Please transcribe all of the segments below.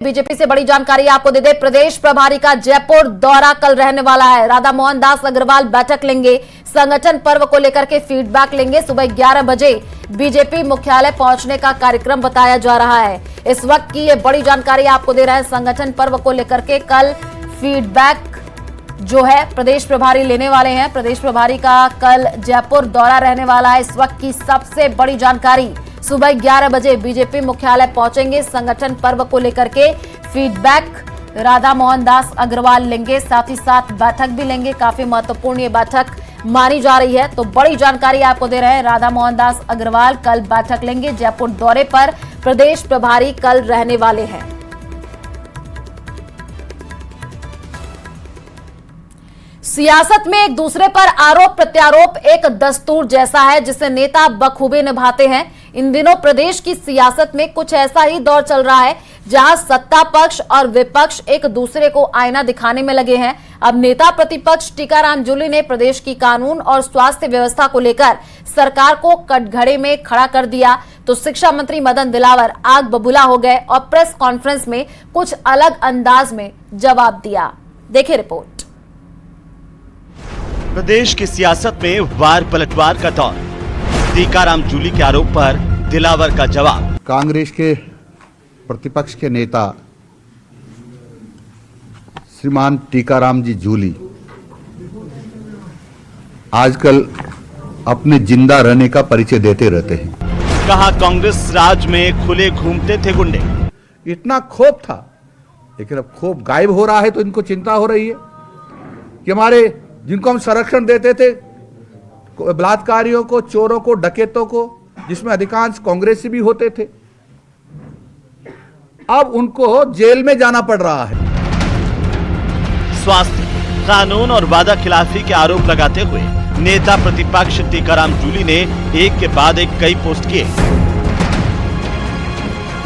BJP से बड़ी जानकारी आपको दे दे, प्रदेश प्रभारी का जयपुर दौरा कल रहने वाला है। राधा मोहन दास अग्रवाल बैठक लेंगे, संगठन पर्व को लेकर के फीडबैक लेंगे। सुबह 11 बजे बीजेपी मुख्यालय पहुंचने का कार्यक्रम बताया जा रहा है। इस वक्त की ये बड़ी जानकारी आपको दे रहे हैं। संगठन पर्व को लेकर के कल फीडबैक जो है प्रदेश प्रभारी लेने वाले हैं। प्रदेश प्रभारी का कल जयपुर दौरा रहने वाला है। इस वक्त की सबसे बड़ी जानकारी, सुबह 11 बजे बीजेपी मुख्यालय पहुंचेंगे, संगठन पर्व को लेकर के फीडबैक राधा मोहन दास अग्रवाल लेंगे, साथ ही साथ बैठक भी लेंगे। काफी महत्वपूर्ण ये बैठक मानी जा रही है, तो बड़ी जानकारी आपको दे रहे हैं। राधा मोहन दास अग्रवाल कल बैठक लेंगे, जयपुर दौरे पर प्रदेश प्रभारी कल रहने वाले हैं। सियासत में एक दूसरे पर आरोप प्रत्यारोप एक दस्तूर जैसा है, जिसे नेता बखूबी निभाते हैं। इन दिनों प्रदेश की सियासत में कुछ ऐसा ही दौर चल रहा है, जहां सत्ता पक्ष और विपक्ष एक दूसरे को आईना दिखाने में लगे हैं। अब नेता प्रतिपक्ष टीकाराम जूली ने प्रदेश की कानून और स्वास्थ्य व्यवस्था को लेकर सरकार को कटघरे में खड़ा कर दिया, तो शिक्षा मंत्री मदन दिलावर आग बबूला हो गए और प्रेस कॉन्फ्रेंस में कुछ अलग अंदाज में जवाब दिया। देखिए रिपोर्ट। प्रदेश की सियासत में वार पलटवार का दौर, टीकाराम जूली के आरोप पर दिलावर का जवाब। कांग्रेस के प्रतिपक्ष के नेता श्रीमान टीकाराम जी जूली आजकल अपने जिंदा रहने का परिचय देते रहते हैं। कहा कांग्रेस राज में खुले घूमते थे गुंडे। इतना क्षोभ था, लेकिन अब क्षोभ गायब हो रहा है, तो इनको चिंता हो रही है कि हमारे जिनको हम संरक्षण देते थे, बलात्कारियों को, चोरों को, डकैतों को, जिसमें अधिकांश कांग्रेसी भी होते थे, अब उनको जेल में जाना पड़ रहा है। स्वास्थ्य, कानून और वादा खिलाफी के आरोप लगाते हुए नेता प्रतिपक्ष टीकाराम जूली ने एक के बाद एक कई पोस्ट किए।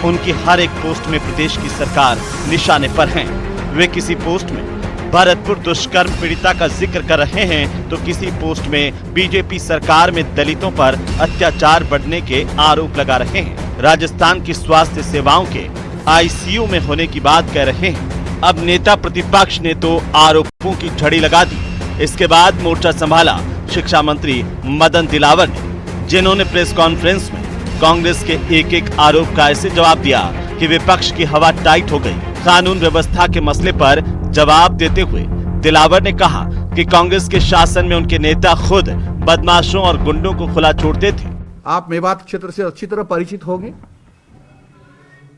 उनकी हर एक पोस्ट में प्रदेश की सरकार निशाने पर है। वे किसी पोस्ट में भरतपुर दुष्कर्म पीड़िता का जिक्र कर रहे हैं, तो किसी पोस्ट में बीजेपी सरकार में दलितों पर अत्याचार बढ़ने के आरोप लगा रहे हैं। राजस्थान की स्वास्थ्य सेवाओं के आईसीयू में होने की बात कह रहे हैं। अब नेता प्रतिपक्ष ने तो आरोपों की झड़ी लगा दी। इसके बाद मोर्चा संभाला शिक्षा मंत्री मदन दिलावर ने, जिन्होंने प्रेस कॉन्फ्रेंस में कांग्रेस के एक एक आरोप का ऐसे जवाब दिया कि विपक्ष की हवा टाइट हो गई। कानून व्यवस्था के मसले पर जवाब देते हुए दिलावर ने कहा कि कांग्रेस के शासन में उनके नेता खुद बदमाशों और गुंडों को खुला छोड़ते थे। आप मेवात क्षेत्र से अच्छी तरह परिचित होंगे।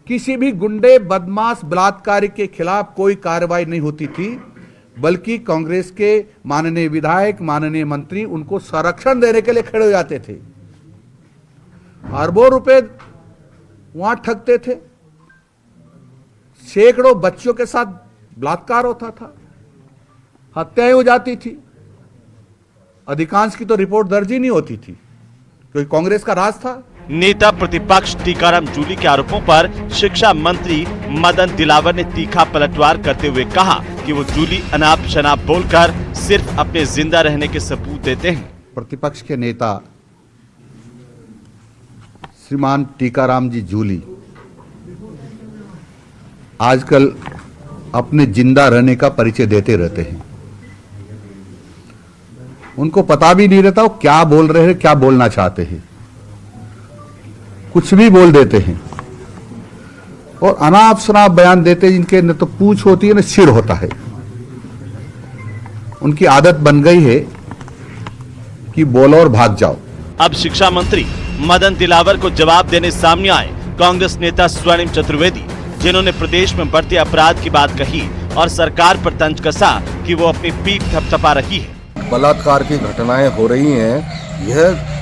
किसी भी गुंडे, बदमाश, बलात्कारी के खिलाफ कोई कार्रवाई नहीं होती थी, बल्कि कांग्रेस के माननीय विधायक, माननीय मंत्री उनको संरक्षण देने के लिए खड़े हो जाते थे। अरबों रुपए वहां ठगते थे, सैकड़ों बच्चों के साथ बलात्कार होता था, हत्याएं हो जाती थी। अधिकांश की तो रिपोर्ट दर्ज ही नहीं होती थी, क्योंकि कांग्रेस का राज था। नेता प्रतिपक्ष टीकाराम जूली के आरोपों पर शिक्षा मंत्री मदन दिलावर ने तीखा पलटवार करते हुए कहा कि वो जूली अनाप शनाप बोलकर सिर्फ अपने जिंदा रहने के सबूत देते हैं। प्रतिपक्ष के नेता श्रीमान टीकाराम जी जूली आजकल अपने जिंदा रहने का परिचय देते रहते हैं। उनको पता भी नहीं रहता वो क्या बोल रहे हैं, क्या बोलना चाहते हैं, कुछ भी बोल देते हैं और अनाप शनाप बयान देते हैं, जिनके न तो पूंछ होती है न सिर होता है। उनकी आदत बन गई है कि बोलो और भाग जाओ। अब शिक्षा मंत्री मदन दिलावर को जवाब देने सामने आए कांग्रेस नेता स्वर्णिम चतुर्वेदी, जिन्होंने प्रदेश में बढ़ते अपराध की बात कही और सरकार पर तंज कसा कि वो अपनी पीठ थपथपा रही है। बलात्कार की घटनाएं हो रही हैं, यह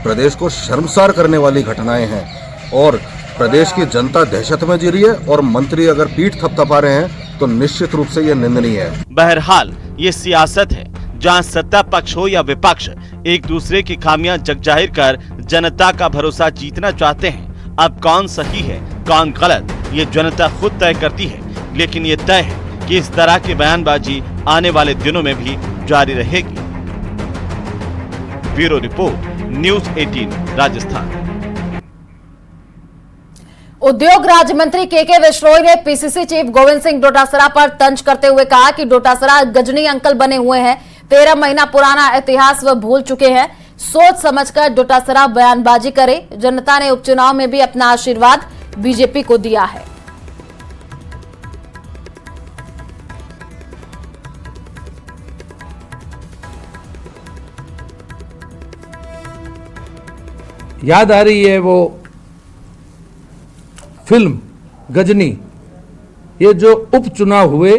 प्रदेश को शर्मसार करने वाली घटनाएं हैं और प्रदेश की जनता दहशत में जी रही है और मंत्री अगर पीठ थपथपा रहे हैं तो निश्चित रूप से यह निंदनीय है। बहरहाल ये सियासत है, जहां सत्ता पक्ष हो या विपक्ष एक दूसरे की खामियां जगजाहिर कर जनता का भरोसा जीतना चाहते हैं। अब कौन सही है, कौन गलत, ये जनता खुद तय करती है, लेकिन ये तय है कि इस तरह की बयानबाजी आने वाले दिनों में भी जारी रहेगी। Bureau report, news 18 Rajasthan. उद्योग राज्य मंत्री के विश्नोई ने पीसीसी चीफ गोविंद सिंह डोटासरा पर तंज करते हुए कहा कि डोटासरा गजनी अंकल बने हुए हैं। 13 महीना पुराना इतिहास वह भूल चुके हैं। सोच समझकर डोटासरा बयानबाजी करे। जनता ने उपचुनाव में भी अपना आशीर्वाद बीजेपी को दिया है। याद आ रही है वो फिल्म गजनी। ये जो उपचुनाव हुए,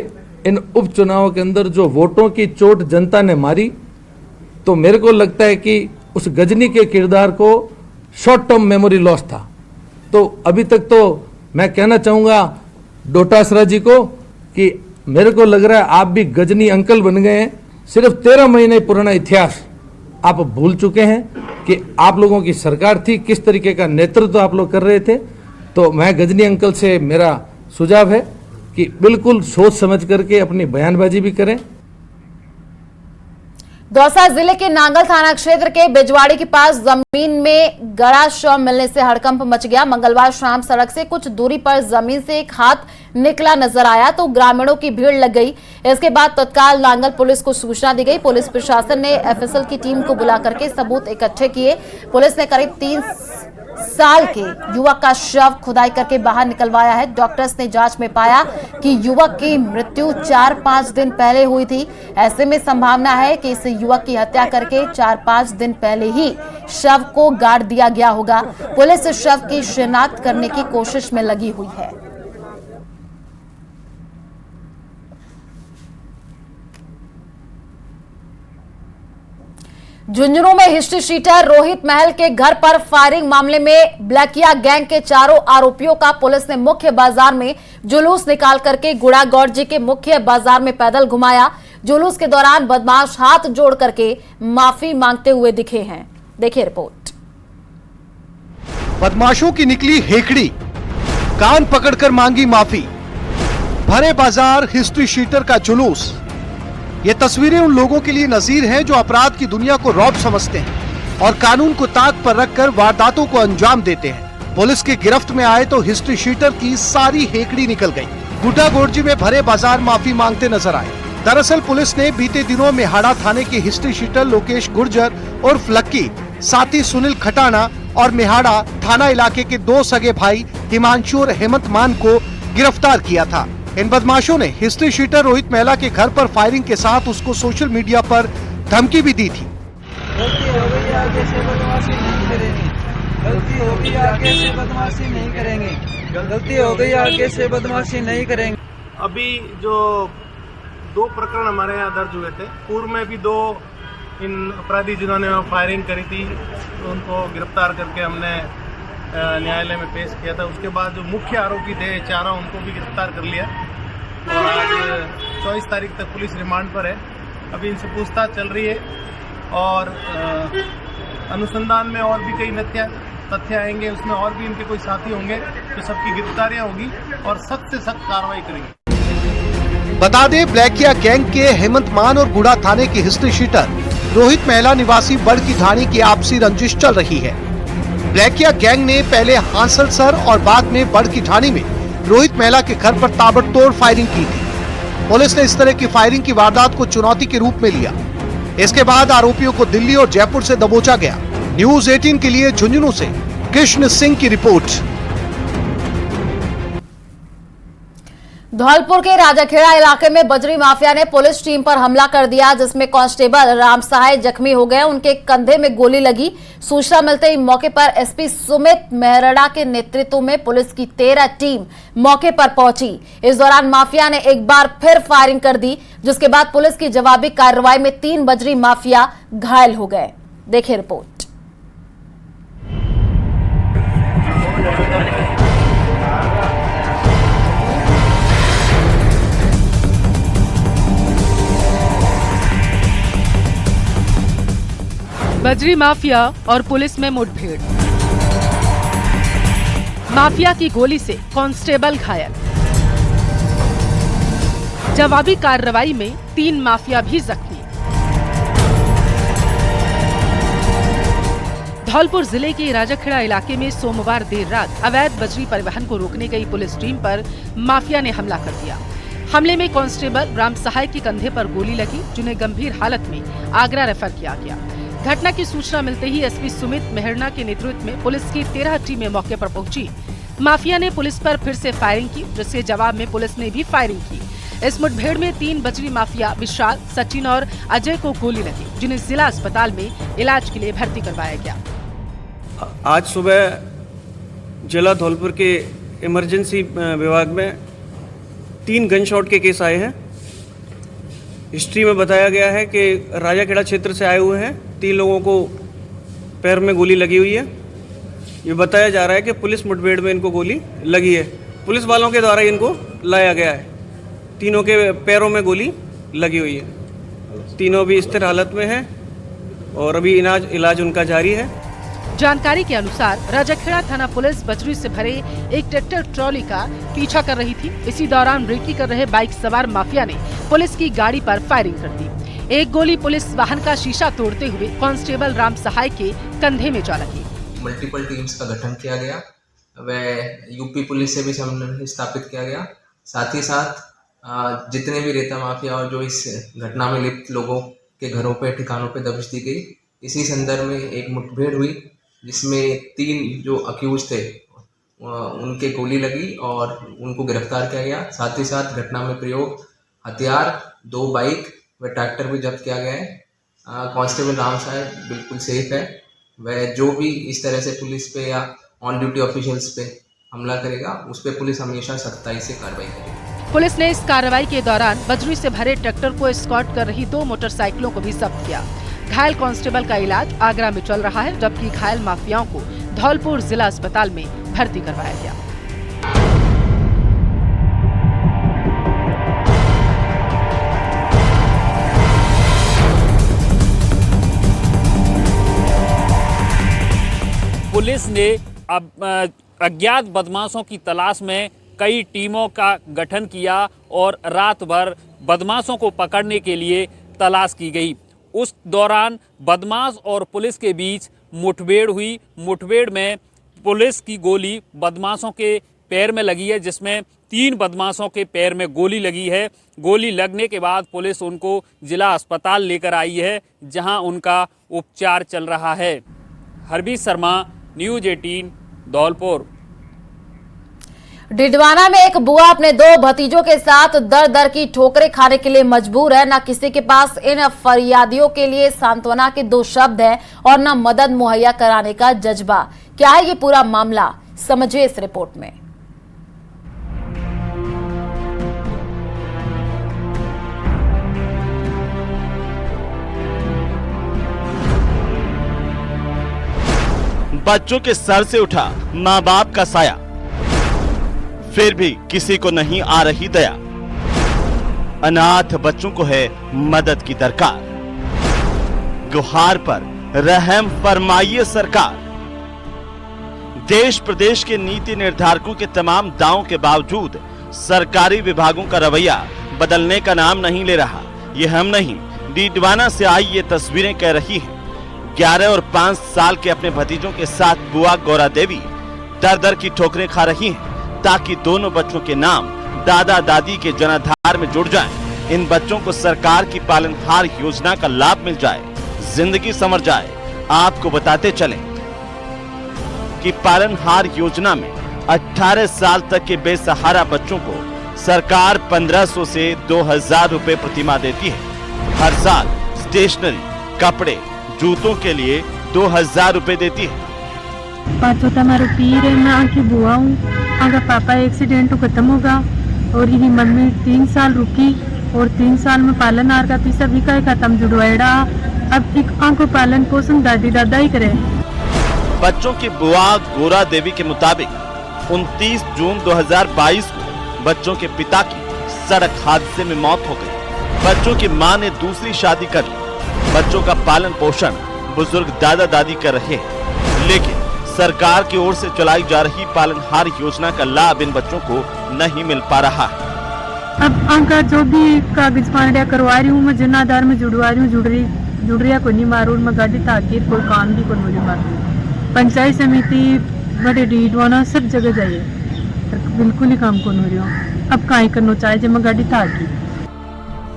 इन उपचुनावों के अंदर जो वोटों की चोट जनता ने मारी, तो मेरे को लगता है कि उस गजनी के किरदार को शॉर्ट टर्म मेमोरी लॉस था। तो अभी तक तो मैं कहना चाहूंगा डोटासरा जी को कि मेरे को लग रहा है आप भी गजनी अंकल बन गए हैं। सिर्फ 13 महीने पुराना इतिहास आप भूल चुके हैं कि आप लोगों की सरकार थी, किस तरीके का नेतृत्व आप लोग कर रहे थे। तो मैं गजनी अंकल से मेरा सुझाव है कि बिल्कुल सोच समझ करके अपनी बयानबाजी भी करें। दौसा जिले के नांगल थाना क्षेत्र के बिजवाड़ी के पास जमीन में गड़ा शव मिलने से हड़कंप मच गया। मंगलवार शाम सड़क से कुछ दूरी पर जमीन से एक हाथ निकला नजर आया तो ग्रामीणों की भीड़ लग गई। इसके बाद तत्काल नांगल पुलिस को सूचना दी गई। पुलिस प्रशासन ने एफएसएल की टीम को बुला करके सबूत इकट्ठे किए। पुलिस ने करीब 3 साल के युवक का शव खुदाई करके बाहर निकलवाया है। डॉक्टर्स ने जांच में पाया कि युवक की मृत्यु 4-5 दिन पहले हुई थी। ऐसे में संभावना है कि इस युवक की हत्या करके 4-5 दिन पहले ही शव को गाड़ दिया गया होगा। पुलिस शव की शिनाख्त करने की कोशिश में लगी हुई है। झुंझुनू में हिस्ट्री शीटर रोहित महल के घर पर फायरिंग मामले में ब्लैकिया गैंग के चारों आरोपियों का पुलिस ने मुख्य बाजार में जुलूस निकाल करके गुड़ागौड़ जी के मुख्य बाजार में पैदल घुमाया। जुलूस के दौरान बदमाश हाथ जोड़ करके माफी मांगते हुए दिखे हैं। देखिए रिपोर्ट। बदमाशों की निकली हेकड़ी, कान पकड़कर मांगी माफी। भरे बाजार हिस्ट्री शीटर का जुलूस। ये तस्वीरें उन लोगों के लिए नजीर हैं जो अपराध की दुनिया को रौब समझते हैं और कानून को ताक पर रखकर वारदातों को अंजाम देते हैं। पुलिस की गिरफ्त में आए तो हिस्ट्री शीटर की सारी हेकड़ी निकल गई। गुड्डागोड़जी में भरे बाजार माफी मांगते नजर आए। दरअसल पुलिस ने बीते दिनों मेहाड़ा थाने के हिस्ट्री शीटर लोकेश गुर्जर उर्फ लक्की, साथी सुनील खटाना और मेहाड़ा थाना इलाके के 2 सगे भाई हिमांशु और हेमंत मान को गिरफ्तार किया था। इन बदमाशों ने हिस्ट्री शीटर रोहित महिला के घर पर फायरिंग के साथ उसको सोशल मीडिया पर धमकी भी दी थी। गलती हो गई, आगे से बदमाशी नहीं करेंगे। गलती हो गई, आगे से बदमाशी नहीं करेंगे। गलती हो गई, आगे से बदमाशी नहीं करेंगे। अभी जो 2 प्रकरण हमारे यहाँ दर्ज हुए थे, पूर्व में भी 2 इन अपराधी जिन्होंने फायरिंग करी थी तो उनको गिरफ्तार करके हमने न्यायालय में पेश किया था। उसके बाद जो मुख्य आरोपी थे 4 उनको भी गिरफ्तार कर लिया और आज 24 तारीख तक पुलिस रिमांड पर है। अभी इनसे पूछताछ चल रही है और अनुसंधान में और भी कई तथ्य आएंगे, उसमें और भी इनके कोई साथी होंगे तो सबकी गिरफ्तारियां होगी और सख्त से सख्त कार्रवाई करेंगे। बता दें, ब्लैकिया गैंग के हेमंत मान और गुड़ा थाने की हिस्ट्री शीटर रोहित महिला निवासी बड़ की ढाणी की आपसी रंजिश चल रही है। ब्लैकिया गैंग ने पहले हांसल सर और बाद में बड़ की ढाणी में रोहित महिला के घर पर ताबड़तोड़ फायरिंग की थी। पुलिस ने इस तरह की फायरिंग की वारदात को चुनौती के रूप में लिया। इसके बाद आरोपियों को दिल्ली और जयपुर से दबोचा गया। न्यूज़ 18 के लिए झुंझुनू से कृष्ण सिंह की रिपोर्ट। धौलपुर के राजाखेड़ा इलाके में बजरी माफिया ने पुलिस टीम पर हमला कर दिया, जिसमें कांस्टेबल राम सहाय जख्मी हो गए। उनके कंधे में गोली लगी। सूचना मिलते ही मौके पर एसपी सुमित मेहरड़ा के नेतृत्व में पुलिस की 13 टीम मौके पर पहुंची। इस दौरान माफिया ने एक बार फिर फायरिंग कर दी, जिसके बाद पुलिस की जवाबी कार्रवाई में 3 बजरी माफिया घायल हो गए। देखिए रिपोर्ट। बजरी माफिया और पुलिस में मुठभेड़। माफिया की गोली से कांस्टेबल घायल। जवाबी कार्रवाई में 3 माफिया भी जख्मी। धौलपुर जिले के राजाखेड़ा इलाके में सोमवार देर रात अवैध बजरी परिवहन को रोकने गई पुलिस टीम पर माफिया ने हमला कर दिया। हमले में कांस्टेबल राम सहाय के कंधे पर गोली लगी, जिन्हें गंभीर हालत में आगरा रेफर किया गया। घटना की सूचना मिलते ही एसपी सुमित मेहरना के नेतृत्व में पुलिस की 13 टीमें मौके पर पहुंची। माफिया ने पुलिस पर फिर से फायरिंग की, जिसके जवाब में पुलिस ने भी फायरिंग की। इस मुठभेड़ में 3 बजरी माफिया विशाल, सचिन और अजय को गोली लगी, जिन्हें जिला अस्पताल में इलाज के लिए भर्ती करवाया गया। आज सुबह जिला धौलपुर के इमरजेंसी विभाग में 3 गन शॉट के केस आए हैं। हिस्ट्री में बताया गया है कि राजाखेड़ा क्षेत्र से आए हुए हैं। 3 लोगों को पैर में गोली लगी हुई है। ये बताया जा रहा है कि पुलिस मुठभेड़ में इनको गोली लगी है। पुलिस वालों के द्वारा इनको लाया गया है। तीनों के पैरों में गोली लगी हुई है। तीनों भी स्थिर हालत में हैं और अभी इलाज उनका जारी है। जानकारी के अनुसार राजाखेड़ा थाना पुलिस बजरी से भरे एक ट्रैक्टर ट्रॉली का पीछा कर रही थी। इसी दौरान रेकी कर रहे बाइक सवार माफिया ने पुलिस की गाड़ी पर फायरिंग कर दी। एक गोली पुलिस वाहन का शीशा तोड़ते हुए कांस्टेबल राम सहाय के कंधे में जा लगी। मल्टीपल टीम्स का गठन किया गया, वह यूपी पुलिस से भी समन्वय स्थापित किया गया। साथ ही साथ जितने भी रेता माफिया और जो इस घटना में लिप्त लोगों के घरों पे ठिकानों पे दबिश दी गई। इसी संदर्भ में एक मुठभेड़ हुई, जिसमें 3 जो अक्यूज थे उनके गोली लगी और उनको गिरफ्तार किया गया। साथ ही साथ घटना में प्रयोग हथियार, 2 बाइक व ट्रैक्टर भी जब्त किया गया है। कांस्टेबल राम साहब बिल्कुल सेफ है। वह जो भी इस तरह से पुलिस पे या ऑन ड्यूटी ऑफिशियल्स पे हमला करेगा, उस पर पुलिस हमेशा सख्ताई से कार्रवाई करेगी। पुलिस ने इस कार्रवाई के दौरान बजरी से भरे ट्रैक्टर को एस्कॉर्ट कर रही 2 मोटरसाइकिलों को भी जब्त किया। घायल कांस्टेबल का इलाज आगरा में चल रहा है, जबकि घायल माफियाओं को धौलपुर जिला अस्पताल में भर्ती करवाया गया। पुलिस ने अब अज्ञात बदमाशों की तलाश में कई टीमों का गठन किया और रात भर बदमाशों को पकड़ने के लिए तलाश की गई। उस दौरान बदमाश और पुलिस के बीच मुठभेड़ हुई। मुठभेड़ में पुलिस की गोली बदमाशों के पैर में लगी है, जिसमें 3 बदमाशों के पैर में गोली लगी है। गोली लगने के बाद पुलिस उनको जिला अस्पताल लेकर आई है, जहां उनका उपचार चल रहा है। हरबीर शर्मा, न्यूज 18, धौलपुर। डिडवाना में एक बुआ अपने 2 भतीजों के साथ दर दर की ठोकरें खाने के लिए मजबूर है। न किसी के पास इन फरियादियों के लिए सांत्वना के 2 शब्द हैं और न मदद मुहैया कराने का जज्बा। क्या है ये पूरा मामला, समझिए इस रिपोर्ट में। बच्चों के सर से उठा माँ बाप का साया, फिर भी किसी को नहीं आ रही दया। अनाथ बच्चों को है मदद की दरकार, गुहार पर रहम फरमाइए सरकार। देश प्रदेश के नीति निर्धारकों के तमाम दावों के बावजूद सरकारी विभागों का रवैया बदलने का नाम नहीं ले रहा। ये हम नहीं, डिडवाना से आई ये तस्वीरें कह रही हैं। 11 और 5 साल के अपने भतीजों के साथ बुआ गौरा देवी दर दर की ठोकरें खा रही हैं, ताकि दोनों बच्चों के नाम दादा दादी के जनाधार में जुड़ जाएं। इन बच्चों को सरकार की पालनहार योजना का लाभ मिल जाए, जिंदगी संवर जाए। आपको बताते चलें कि पालनहार योजना में 18 साल तक के बेसहारा बच्चों को सरकार 1500 से 2000 रुपए प्रतिमाह देती है। हर साल स्टेशनरी, कपड़े, जूतों के लिए 2000 रुपए देती है। पाँचों हमारे पीर है, मैं आँखी बुआ हूँ। आगे पापा एक्सीडेंट खत्म होगा और यही मम्मी 3 साल रुकी और 3 साल में पालनहार का पैसा भी का खत्म जुड़वाड़ा। अब एक आंखों पालन पोषण दादी दादा ही करे। बच्चों की बुआ गोरा देवी के मुताबिक 29 जून 2022 को बच्चों के पिता की सड़क हादसे में मौत हो गई। बच्चों की मां ने दूसरी शादी कर ली। बच्चों का पालन पोषण बुजुर्ग दादा दादी कर रहे हैं, लेकिन सरकार की ओर से चलाई जा रही पालनहार योजना का लाभ इन बच्चों को नहीं मिल पा रहा है। अब आंका जो भी कागज पांड्या करवा रही हूँ, मैं जनाधार में जुड़वा रही हूँ, जुड़ रही को नहीं मारू, मैं गाड़ी ताकि कोई काम भी को नहीं मारू। पंचायत समिति बड़े डीडवाना सब जगह जाइए, बिल्कुल ही काम कौन हो रही हो। अब काहे करना चाहिए जब मैं गाड़ी था की।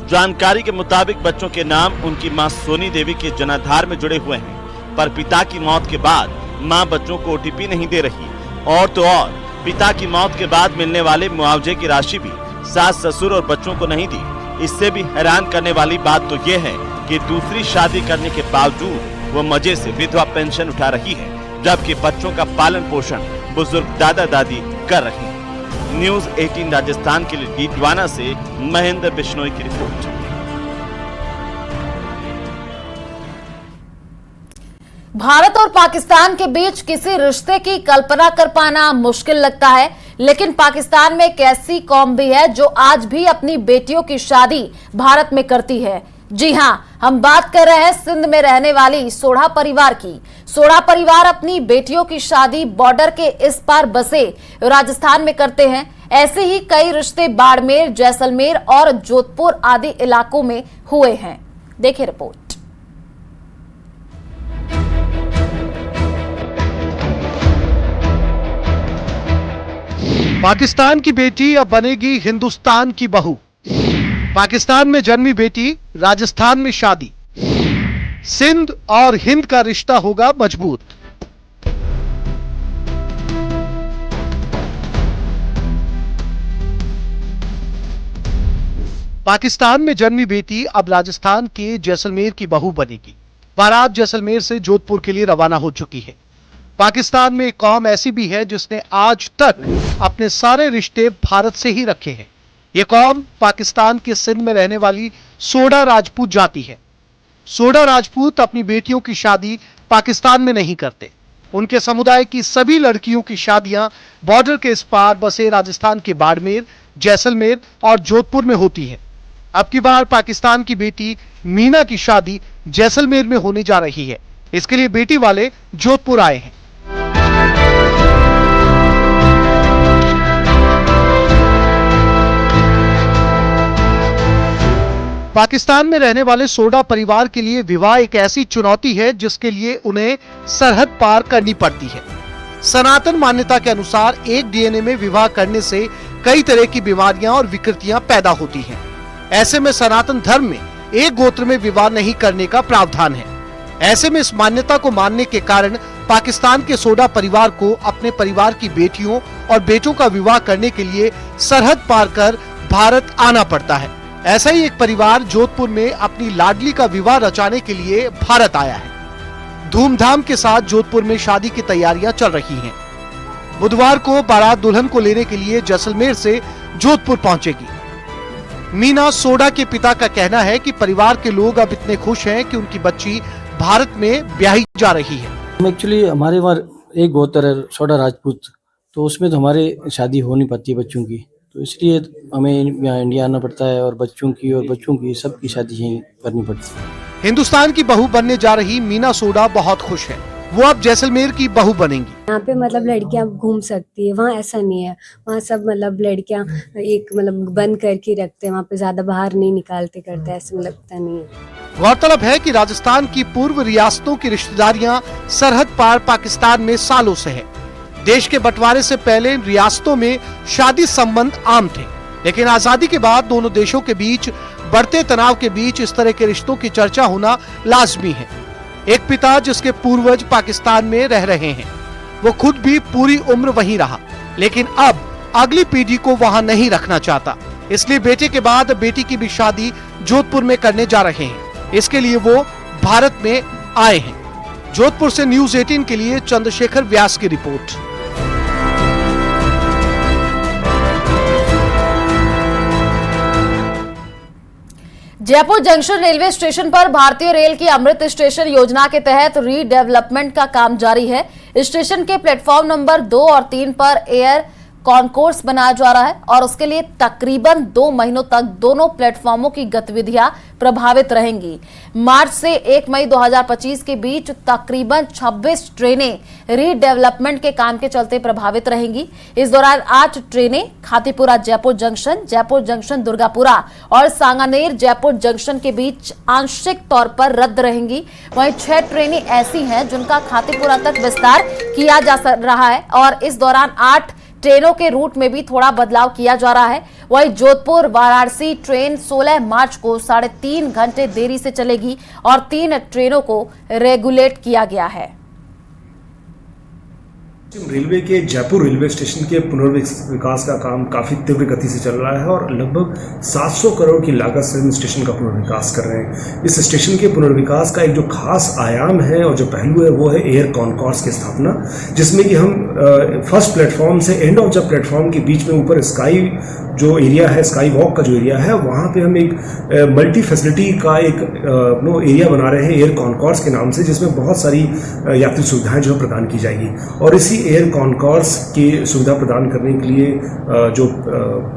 जानकारी के मुताबिक बच्चों के नाम उनकी मां सोनी देवी के जनाधार में जुड़े हुए हैं, पर पिता की मौत के बाद मां बच्चों को ओटीपी नहीं दे रही। और तो और पिता की मौत के बाद मिलने वाले मुआवजे की राशि भी सास ससुर और बच्चों को नहीं दी। इससे भी हैरान करने वाली बात तो ये है कि दूसरी शादी करने के बावजूद वो मजे से विधवा पेंशन उठा रही है, जबकि बच्चों का पालन पोषण बुजुर्ग दादा दादी कर रहे हैं। न्यूज़ 18 राजस्थान के लिए डीडवाना से महेंद्र बिश्नोई की रिपोर्ट। भारत और पाकिस्तान के बीच किसी रिश्ते की कल्पना कर पाना मुश्किल लगता है, लेकिन पाकिस्तान में एक ऐसी कौम भी है जो आज भी अपनी बेटियों की शादी भारत में करती है। जी हां, हम बात कर रहे हैं सिंध में रहने वाली सोढ़ा परिवार की। सोढ़ा परिवार अपनी बेटियों की शादी बॉर्डर के इस पार बसे राजस्थान में करते हैं। ऐसे ही कई रिश्ते बाड़मेर, जैसलमेर और जोधपुर आदि इलाकों में हुए हैं। देखिए रिपोर्ट। पाकिस्तान की बेटी अब बनेगी हिंदुस्तान की बहू। पाकिस्तान में जन्मी बेटी राजस्थान में शादी। सिंध और हिंद का रिश्ता होगा मजबूत। पाकिस्तान में जन्मी बेटी अब राजस्थान के जैसलमेर की बहू बनेगी। बारात जैसलमेर से जोधपुर के लिए रवाना हो चुकी है। पाकिस्तान में एक कौम ऐसी भी है जिसने आज तक अपने सारे रिश्ते भारत से ही रखे हैं। ये कौम पाकिस्तान के सिंध में रहने वाली सोढ़ा राजपूत जाति है। सोढ़ा राजपूत अपनी बेटियों की शादी पाकिस्तान में नहीं करते। उनके समुदाय की सभी लड़कियों की शादियां बॉर्डर के इस पार बसे राजस्थान के बाड़मेर, जैसलमेर और जोधपुर में होती है। अब की बार पाकिस्तान की बेटी मीना की शादी जैसलमेर में होने जा रही है। इसके लिए बेटी वाले जोधपुर आए हैं। पाकिस्तान में रहने वाले सोढ़ा परिवार के लिए विवाह एक ऐसी चुनौती है जिसके लिए उन्हें सरहद पार करनी पड़ती है। सनातन मान्यता के अनुसार एक डीएनए में विवाह करने से कई तरह की बीमारियां और विकृतियां पैदा होती हैं। ऐसे में सनातन धर्म में एक गोत्र में विवाह नहीं करने का प्रावधान है। ऐसे में इस मान्यता को मानने के कारण पाकिस्तान के सोढ़ा परिवार को अपने परिवार की बेटियों और बेटों का विवाह करने के लिए सरहद पार कर भारत आना पड़ता है। ऐसा ही एक परिवार जोधपुर में अपनी लाडली का विवाह रचाने के लिए भारत आया है। धूमधाम के साथ जोधपुर में शादी की तैयारियां चल रही हैं। बुधवार को बारात दुल्हन को लेने के लिए जैसलमेर से जोधपुर पहुंचेगी। मीना सोढ़ा के पिता का कहना है कि परिवार के लोग अब इतने खुश हैं कि उनकी बच्ची भारत में ब्याही जा रही है। एक्चुअली हमारे वहाँ एक गोत्र है सोढ़ा राजपूत, तो उसमें तो हमारे शादी हो नहीं पाती बच्चों की, तो इसलिए हमें यहाँ इंडिया आना पड़ता है और बच्चों की सबकी शादी यहीं करनी पड़ती है। हिंदुस्तान की बहू बनने जा रही मीना सोढ़ा बहुत खुश है। वो अब जैसलमेर की बहू बनेंगी। यहाँ पे मतलब लड़कियां घूम सकती है, वहाँ ऐसा नहीं है। वहाँ सब मतलब लड़कियां एक मतलब बंद करके रखते हैं, वहाँ पे ज्यादा बाहर नहीं निकालते करते, ऐसे मतलब लगता नहीं है। गौरतलब है कि राजस्थान की पूर्व रियासतों की रिश्तेदारियां सरहद पार पाकिस्तान में सालों से है। देश के बंटवारे से पहले रियासतों में शादी संबंध आम थे, लेकिन आजादी के बाद दोनों देशों के बीच बढ़ते तनाव के बीच इस तरह के रिश्तों की चर्चा होना लाजमी है। एक पिता जिसके पूर्वज पाकिस्तान में रह रहे हैं, वो खुद भी पूरी उम्र वहीं रहा, लेकिन अब अगली पीढ़ी को वहां नहीं रखना चाहता। इसलिए बेटे के बाद बेटी की भी शादी जोधपुर में करने जा रहे हैं। इसके लिए वो भारत में आए हैं। जोधपुर से न्यूज़ 18 के लिए चंद्रशेखर व्यास की report. Jaipur junction railway station पर भारतीय रेल की अमृत स्टेशन योजना के तहत रीडेवलपमेंट का काम जारी है। स्टेशन के प्लेटफॉर्म नंबर 2 और 3 पर एयर कॉन्कोर्स बनाया जा रहा है और उसके लिए तकरीबन 2 महीनों तक दोनों प्लेटफॉर्मों की गतिविधियां प्रभावित रहेंगी। मार्च से 1 मई 2025 के बीच तकरीबन 26 ट्रेनें रीडेवलपमेंट के काम के चलते प्रभावित रहेंगी। इस दौरान 8 ट्रेनें खातीपुरा जयपुर जंक्शन दुर्गापुरा और सांगानेर जयपुर जंक्शन के बीच आंशिक तौर पर रद्द रहेंगी। वहीं 6 ट्रेनें ऐसी हैं जिनका खातीपुरा तक विस्तार किया जा रहा है और इस दौरान 8 ट्रेनों के रूट में भी थोड़ा बदलाव किया जा रहा है। वहीं जोधपुर वाराणसी ट्रेन 16 मार्च को 3.5 घंटे देरी से चलेगी और 3 ट्रेनों को रेगुलेट किया गया है। रेलवे के जयपुर रेलवे स्टेशन के पुनर्विकास का काम काफ़ी तीव्र गति से चल रहा है और लगभग 700 करोड़ की लागत से हम स्टेशन का पुनर्विकास कर रहे हैं। इस स्टेशन के पुनर्विकास का एक जो खास आयाम है और जो पहलू है वो है एयर कॉन्कोर्स की स्थापना, जिसमें कि हम फर्स्ट प्लेटफॉर्म से एंड ऑफ द प्लेटफॉर्म के बीच में ऊपर स्काई जो एरिया है, स्काई वॉक का जो एरिया है, वहाँ पे हम एक मल्टी फैसिलिटी का एक एरिया बना रहे हैं एयर कॉन्कोर्स के नाम से, जिसमें बहुत सारी यात्री सुविधाएं जो प्रदान की जाएगी। और इसी एयर कॉन्कोर्स की सुविधा प्रदान करने के लिए जो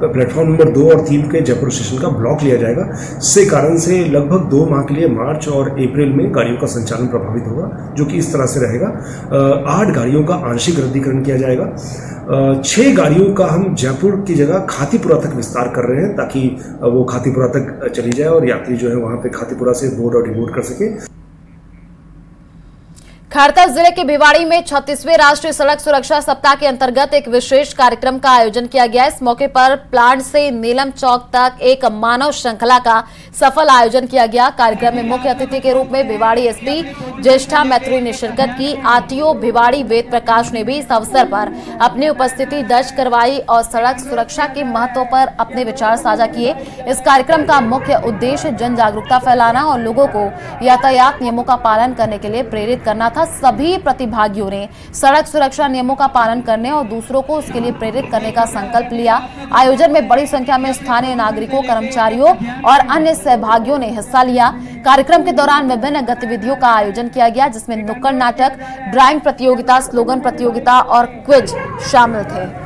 प्लेटफॉर्म नंबर 2 और 3 के जयपुर स्टेशन का ब्लॉक लिया जाएगा, इससे कारण से लगभग 2 माह के लिए मार्च और अप्रैल में गाड़ियों का संचालन प्रभावित होगा, जो कि इस तरह से रहेगा। 8 गाड़ियों का आंशिक रद्दीकरण किया जाएगा। 6 गाड़ियों का हम जयपुर की जगह खातीपुरा तक विस्तार कर रहे हैं ताकि वो खातीपुरा तक चली जाए और यात्री जो है वहाँ पे खातीपुरा से बोर्ड और डिबोर्ड कर सके। खैरता जिले के भिवाड़ी में 36वें राष्ट्रीय सड़क सुरक्षा सप्ताह के अंतर्गत एक विशेष कार्यक्रम का आयोजन किया गया। इस मौके पर प्लांट से नीलम चौक तक एक मानव श्रृंखला का सफल आयोजन किया गया। कार्यक्रम में मुख्य अतिथि के रूप में भिवाड़ी एसपी ज्येष्ठा मैत्री ने शिरकत की। आरटीओ भिवाड़ी वेद प्रकाश ने भी इस अवसर पर अपनी उपस्थिति दर्ज करवाई और सड़क सुरक्षा के महत्व पर अपने विचार साझा किए। इस कार्यक्रम का मुख्य उद्देश्य जन जागरूकता फैलाना और लोगों को यातायात नियमों का पालन करने के लिए प्रेरित करना था। सभी प्रतिभागियों ने सड़क सुरक्षा नियमों का पालन करने और दूसरों को उसके लिए प्रेरित करने का संकल्प लिया। आयोजन में बड़ी संख्या में स्थानीय नागरिकों, कर्मचारियों और अन्य सहभागियों ने हिस्सा लिया। कार्यक्रम के दौरान विभिन्न गतिविधियों का आयोजन किया गया, जिसमें नुक्कड़ नाटक, ड्राइंग प्रतियोगिता, स्लोगन प्रतियोगिता और क्विज शामिल थे।